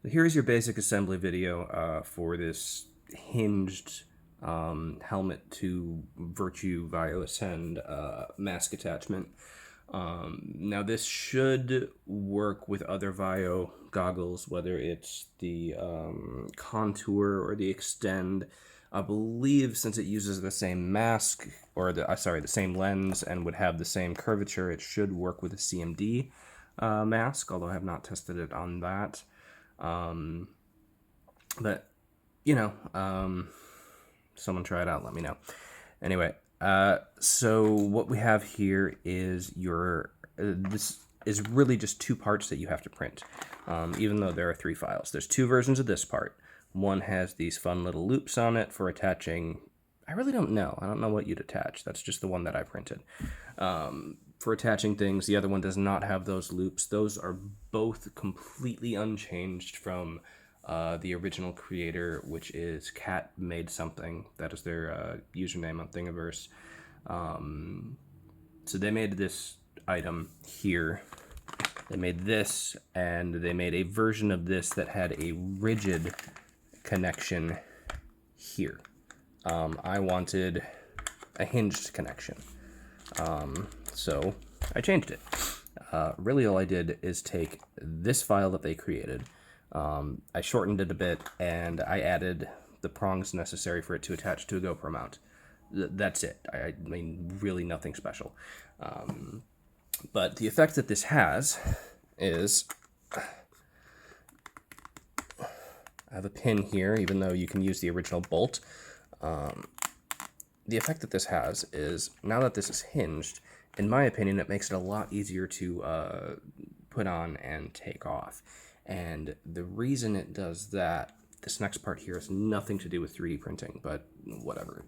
Here's your basic assembly video for this hinged helmet to Virtue Vio Ascend mask attachment. Now this should work with other Vio goggles, whether it's the Contour or the Extend. I believe since it uses the same mask, or the same lens, and would have the same curvature, it should work with a CMD mask, although I have not tested it on that. But, you know, someone try it out, let me know. Anyway, so what we have here is this is really just two parts that you have to print, even though there are three files. There's two versions of this part. One has these fun little loops on it for attaching. I really don't know. I don't know what you'd attach. That's just the one that I printed. For attaching things, the other one does not have those loops. Those are both completely unchanged from the original creator, which is Cat Made Something. That is their username on Thingiverse. So they made this item here. They made this, and they made a version of this that had a rigid connection here. I wanted a hinged connection. So I changed it. Really all I did is take this file that they created, I shortened it a bit, and I added the prongs necessary for it to attach to a GoPro mount. That's it. I mean, really nothing special. But the effect that this has is, I have a pin here, even though you can use the original bolt. The effect that this has is, now that this is hinged, in my opinion, it makes it a lot easier to put on and take off. And the reason it does that, this next part here has nothing to do with 3D printing, but whatever.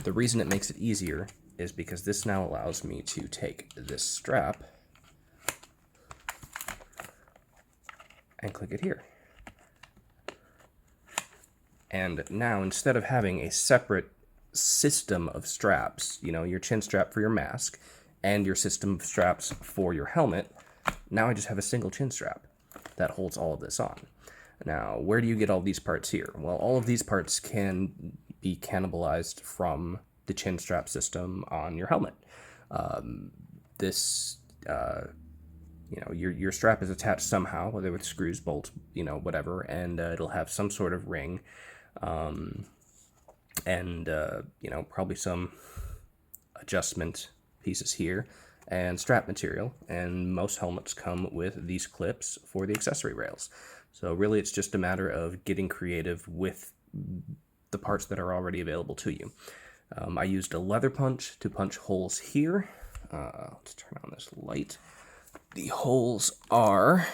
The reason it makes it easier is because this now allows me to take this strap and click it here. And now, instead of having a separate system of straps, you know, your chin strap for your mask and your system of straps for your helmet, now I just have a single chin strap that holds all of this on. Now, where do you get all these parts here? Well, all of these parts can be cannibalized from the chin strap system on your helmet. You know, your strap is attached somehow, whether with screws, bolts, you know, whatever, and it'll have some sort of ring, you know, probably some adjustment pieces here, and strap material, and most helmets come with these clips for the accessory rails. So really it's just a matter of getting creative with the parts that are already available to you. I used a leather punch to punch holes here. Let's turn on this light. The holes are,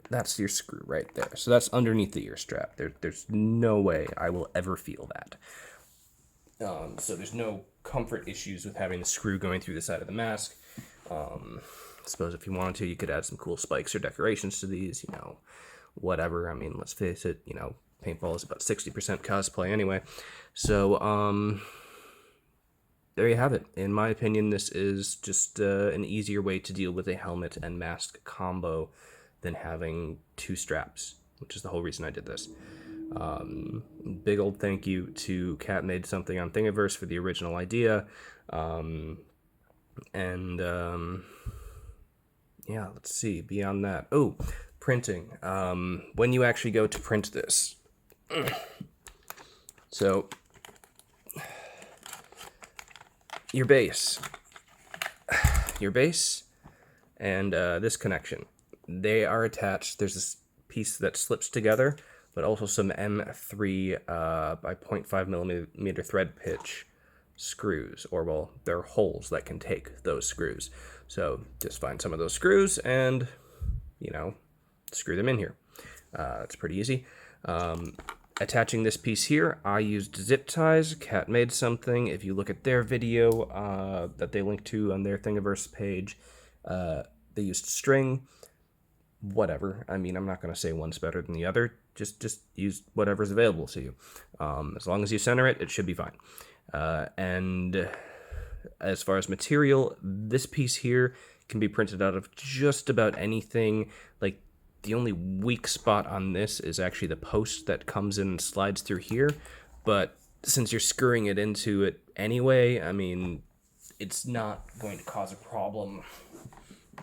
that's your screw right there. So that's underneath the ear strap. There's no way I will ever feel that. So there's no comfort issues with having the screw going through the side of the mask. I suppose if you wanted to, you could add some cool spikes or decorations to these, you know, whatever. I mean, let's face it, you know, paintball is about 60% cosplay anyway. So, there you have it. In my opinion, this is just an easier way to deal with a helmet and mask combo than having two straps, which is the whole reason I did this. Big old thank you to Cat Made Something on Thingiverse for the original idea. Yeah, let's see, beyond that. Oh, printing. When you actually go to print this. So, your base, and this connection, they are attached. There's this piece that slips together, but also some M3 by 0.5 millimeter thread pitch screws, or well, they're holes that can take those screws. So just find some of those screws and, you know, screw them in here. It's pretty easy. Attaching this piece here, I used zip ties. Cat Made Something. If you look at their video that they link to on their Thingiverse page, they used string. Whatever. I mean, I'm not going to say one's better than the other. Just use whatever's available to you. As long as you center it, it should be fine. And as far as material, this piece here can be printed out of just about anything. Like, the only weak spot on this is actually the post that comes in and slides through here. But since you're screwing it into it anyway, I mean, it's not going to cause a problem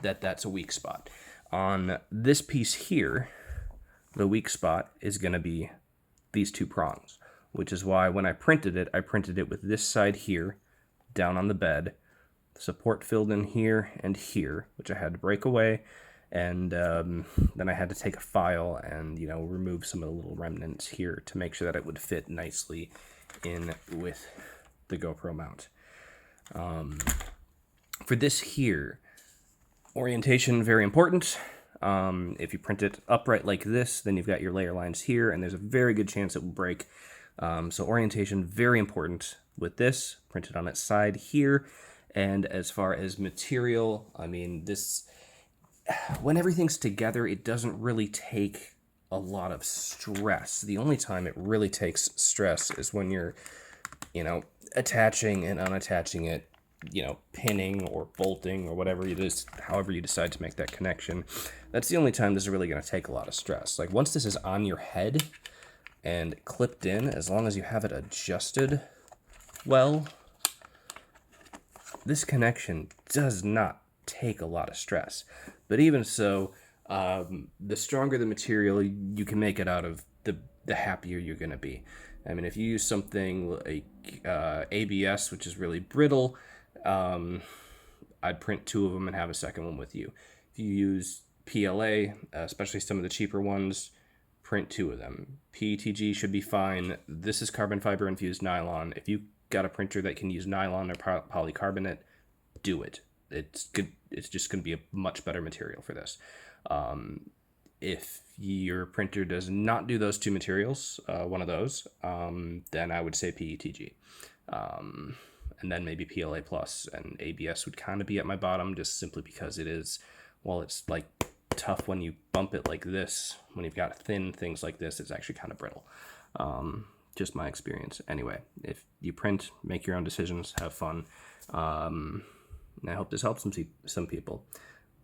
that's a weak spot. On this piece here, the weak spot is going to be these two prongs, which is why when I printed it with this side here, down on the bed, support filled in here and here, which I had to break away, and then I had to take a file and, you know, remove some of the little remnants here to make sure that it would fit nicely in with the GoPro mount. For this here, orientation, very important. If you print it upright like this, then you've got your layer lines here, and there's a very good chance it will break. So orientation, very important with this. Print it on its side here. And as far as material, I mean, this, when everything's together, it doesn't really take a lot of stress. The only time it really takes stress is when you're, you know, attaching and unattaching it, you know, pinning or bolting or whatever it is, however you decide to make that connection. That's the only time this is really going to take a lot of stress. Like, once this is on your head and clipped in, as long as you have it adjusted well, this connection does not take a lot of stress. But even so, the stronger the material you can make it out of, the happier you're going to be. I mean, if you use something like ABS, which is really brittle, I'd print 2 of them and have a second one with you. If you use PLA, especially some of the cheaper ones, print 2 of them. PETG should be fine. This is carbon fiber infused nylon. If you got a printer that can use nylon or polycarbonate, do it. It's good. It's just going to be a much better material for this. If your printer does not do those 2 materials, one of those, then I would say PETG. And then maybe PLA Plus, and ABS would kind of be at my bottom, just simply because it is, while it's like tough when you bump it like this, when you've got thin things like this, it's actually kind of brittle. Just my experience. Anyway, if you print, make your own decisions, have fun. And I hope this helps some people.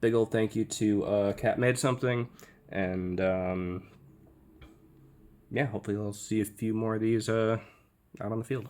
Big old thank you to Cat Made Something, and yeah, hopefully I'll see a few more of these out on the field.